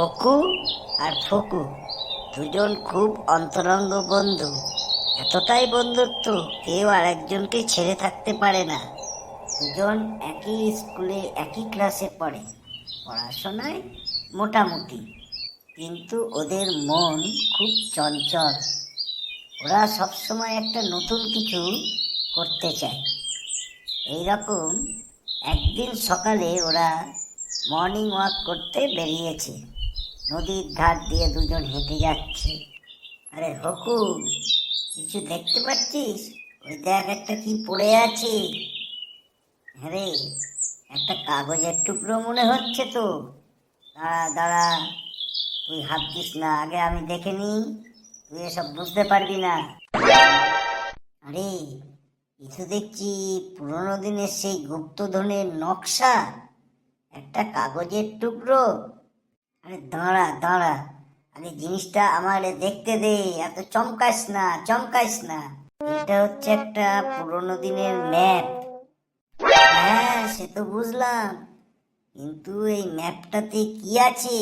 হকু আর ফকু দুজন খুব অন্তরঙ্গ বন্ধু। এতটাই বন্ধুত্ব কেউ আরেকজনকে ছেড়ে থাকতে পারে না। দুজন একই স্কুলে একই ক্লাসে পড়ে, পড়াশোনায় মোটামুটি, কিন্তু ওদের মন খুব চঞ্চল। ওরা সবসময় একটা নতুন কিছু করতে চায়। এইরকম একদিন সকালে ওরা মর্নিং ওয়াক করতে বেরিয়েছে। নদীর ধার দিয়ে দুজন হেঁটে যাচ্ছে। আরে হকু, কিছু দেখতে পাচ্ছিস? ওই দেখ, একটা কি পড়ে আছে। হ্যাঁ রে, একটা কাগজের টুকরো মনে হচ্ছে তো। দাঁড়া দাঁড়া, তুই হাত দিস না, আগে আমি দেখে নিই, তুই এসব বুঝতে পারবি না। আরে, কিছু দেখছি পুরোনো দিনের সেই গুপ্তধনের নকশা, একটা কাগজের টুকরো। আরে দাঁড়া দাঁড়া, আগে জিনিসটা আমার দেখতে দে, এত চমকাস না চমকাস না। এটা হচ্ছে একটা পুরোনো দিনের ম্যাপ। হ্যাঁ, সে তো বুঝলাম, কিন্তু এই ম্যাপটাতে কি আছে?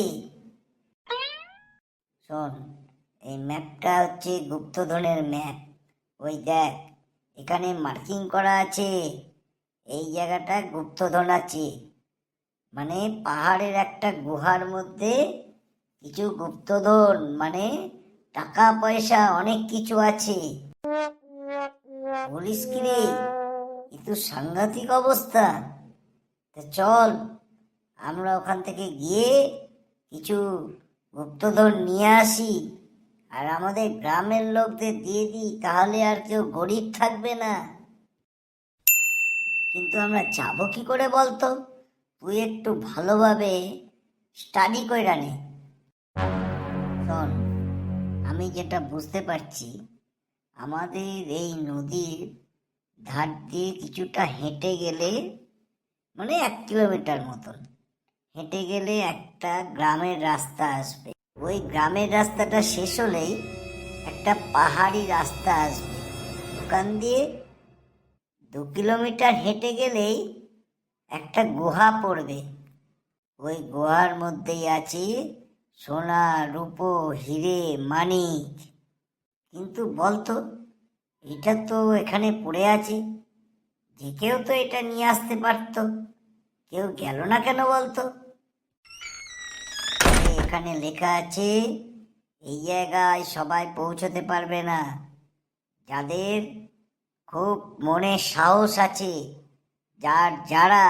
শোন, এই ম্যাপটা হচ্ছে গুপ্তধনের ম্যাপ। ওই দেখ, এখানে মার্কিং করা আছে, এই জায়গাটা গুপ্তধন আছে। মানে পাহাড়ের একটা গুহার মধ্যে কিছু গুপ্তধন, মানে টাকা পয়সা অনেক কিছু আছে। বলিস কি রে, কিন্তু সাংঘাতিক অবস্থা। তা চল, আমরা ওখান থেকে গিয়ে কিছু গুপ্তধন নিয়ে আসি, আর আমাদের গ্রামের লোকদের দিয়ে দিই, তাহলে আর কেউ গরিব থাকবে না। কিন্তু আমরা যাবো কি করে বলতো? তুই একটু ভালোভাবে স্টাডি কইরা নে। শোন, আমি যেটা বুঝতে পারছি, আমাদের এই নদীর ধার দিয়ে কিছুটা হেঁটে গেলে, মানে 1 কিলোমিটার মতন হেঁটে গেলে একটা গ্রামের রাস্তা আসবে। ওই গ্রামের রাস্তাটা শেষ হলেই একটা পাহাড়ি রাস্তা আসবে। ওখান দিয়ে 2 কিলোমিটার হেঁটে গেলেই একটা গুহা পড়বে। ওই গুহার মধ্যেই আছে সোনা, রূপো, হিরে, মানিক। কিন্তু বলতো, এটা তো এখানে পড়ে আছে, যে কেউ তো এটা নিয়ে আসতে পারতো, কেউ গেল না কেন বলতো? এখানে লেখা আছে, এই জায়গায় সবাই পৌঁছতে পারবে না, যাদের খুব মনে সাহস আছে, যারা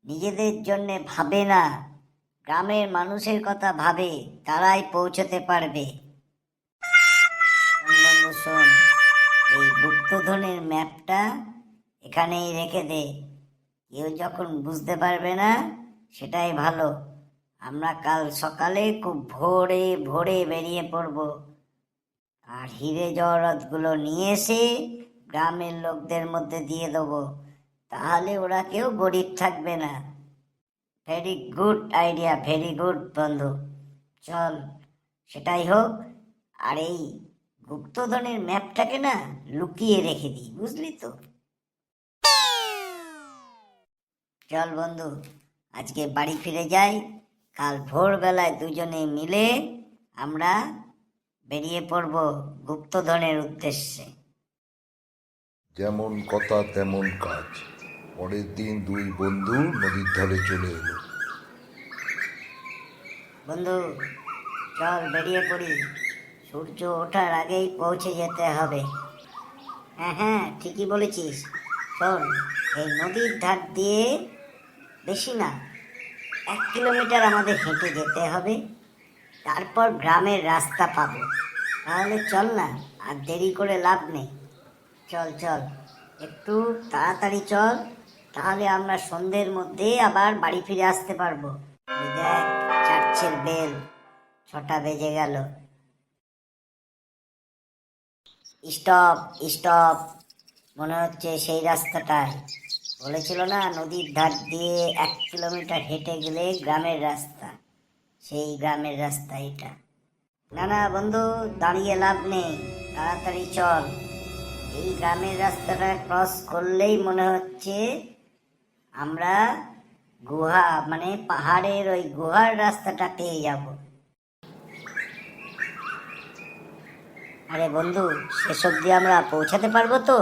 নিজেদের জন্যে ভাবে না, গ্রামের মানুষের কথা ভাবে, তারাই পৌঁছতে পারবে। বন্ধু শোন, এই গুপ্তধনের ম্যাপটা এখানেই রেখে দে। কেউ যখন বুঝতে পারবে না, সেটাই ভালো। আমরা কাল সকালে খুব ভোরে ভোরে বেরিয়ে পড়ব, আর হিরে জহরতগুলো নিয়ে এসে গ্রামের লোকদের মধ্যে দিয়ে দেবো, তাহলে ওরা কেউ গরিব থাকবে না। Very good idea, very good বন্ধু। চল, সেটাই হোক। আর এই গুপ্তধনের ম্যাপটাকে না লুকিয়ে রেখে দিই, বুঝলি তো? চল বন্ধু, আজকে বাড়ি ফিরে যাই। কাল ভোরবেলায় দুজনে মিলে আমরা বেরিয়ে পড়ব গুপ্তধনের উদ্দেশ্যে। যেমন কথা তেমন কাজ। পরের দিন দুই বন্ধু নদীর ধারে চলে এলো। বন্ধু, চল বেরিয়ে পড়ি, সূর্য ওঠার আগেই পৌঁছে যেতে হবে। হ্যাঁ হ্যাঁ, ঠিকই বলেছিস। শোন, এই নদীর ধার দিয়ে বেশি না, 1 কিলোমিটার আমাদের হেঁটে যেতে হবে, তারপর গ্রামের রাস্তা পাবো। তাহলে চল না, আর দেরি করে লাভ নেই। চল চল, একটু তাড়াতাড়ি চল, তাহলে আমরা সন্ধ্যের মধ্যে আবার বাড়ি ফিরে আসতে পারবো। ওই দেখ, চার্চের বেল, 6টা বেজে গেল। স্টপ স্টপ, মনে হচ্ছে সেই রাস্তাটাই বলেছিল না, নদীর ধার দিয়ে 1 কিলোমিটার হেঁটে গেলে গ্রামের রাস্তা, সেই গ্রামের রাস্তা এটা। না না বন্ধু, দাঁড়িয়ে লাভ নেই, তাড়াতাড়ি চল। এই গ্রামের রাস্তাটা ক্রস করলেই মনে হচ্ছে আমরা গুহা মানে পাহাড়ের ওই গুহার রাস্তাটা পেয়ে যাব। আরে বন্ধু, শেষ অব্দি আমরা পৌঁছাতে পারবো তো?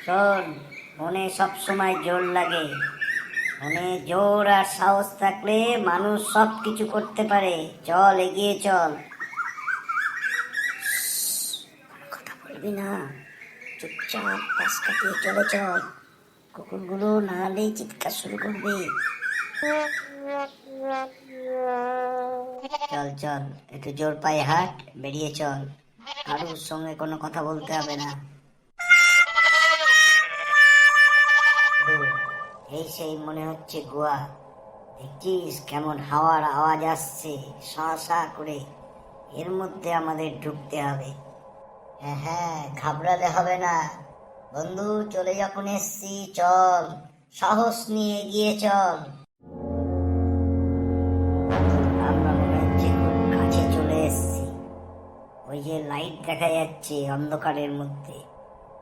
শোন, মনে সব সময় জোর লাগে। মনে জোর আর সাহস থাকলে মানুষ সব কিছু করতে পারে। চল, এগিয়ে চল। কোনো কথা বলবি না, চুপচাপ পাশ কাটিয়ে চলে চল। কুকুরগুলো না হলেই চিৎকার শুরু করবে। চল চল, একটু জোর পায়ে হাঁট, বেরিয়ে চল। কারুর সঙ্গে কোনো কথা বলতে হবে না। ও, এই সেই মনে হচ্ছে গোয়া। দেখছিস কেমন হাওয়ার আওয়াজ আসছে সা সা করে। এর মধ্যে আমাদের ঢুকতে হবে। হ্যাঁ হ্যাঁ, ঘাবড়ালে হবে না বন্ধু, চলে যখন এসছি চল, সাহস নিয়ে এগিয়ে চল। আমরা মনে হচ্ছে খুব কাছে চলে এসছি। ওই যে লাইট দেখা যাচ্ছে অন্ধকারের মধ্যে,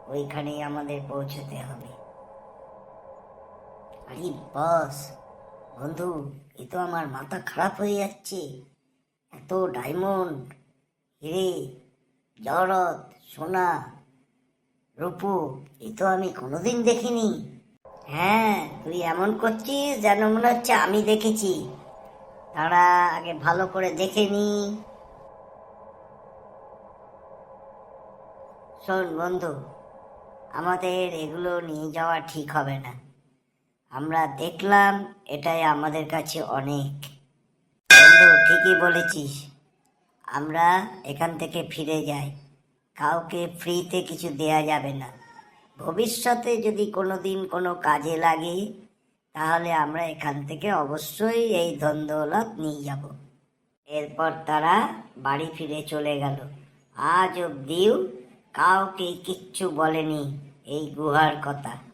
ওইখানেই আমাদের পৌঁছতে হবে। আরে বস, বন্ধু, এ তো আমার মাথা খারাপ হয়ে যাচ্ছে। এত ডায়মন্ড, হিরে, জহরত, সোনা, রূপু, এ তো আমি কোনোদিন দেখিনি। হ্যাঁ, তুই এমন করছিস যেন মনে হচ্ছে আমি দেখেছি। তারা আগে ভালো করে দেখে নি। শোন বন্ধু, আমাদের এগুলো নিয়ে যাওয়া ঠিক হবে না। আমরা দেখলাম, এটাই আমাদের কাছে অনেক। বন্ধু, ঠিকই বলেছিস। আমরা এখান থেকে ফিরে যাই। কাউকে ফ্রিতে কিছু দেয়া যাবে না। ভবিষ্যতে যদি কোনোদিন কোনো কাজে লাগে, তাহলে আমরা এখান থেকে অবশ্যই এই ধন দৌলত নিয়ে যাব। এরপর তারা বাড়ি ফিরে চলে গেল। আজ অব্দিও কাউকে কিচ্ছু বলেনি এই গুহার কথা।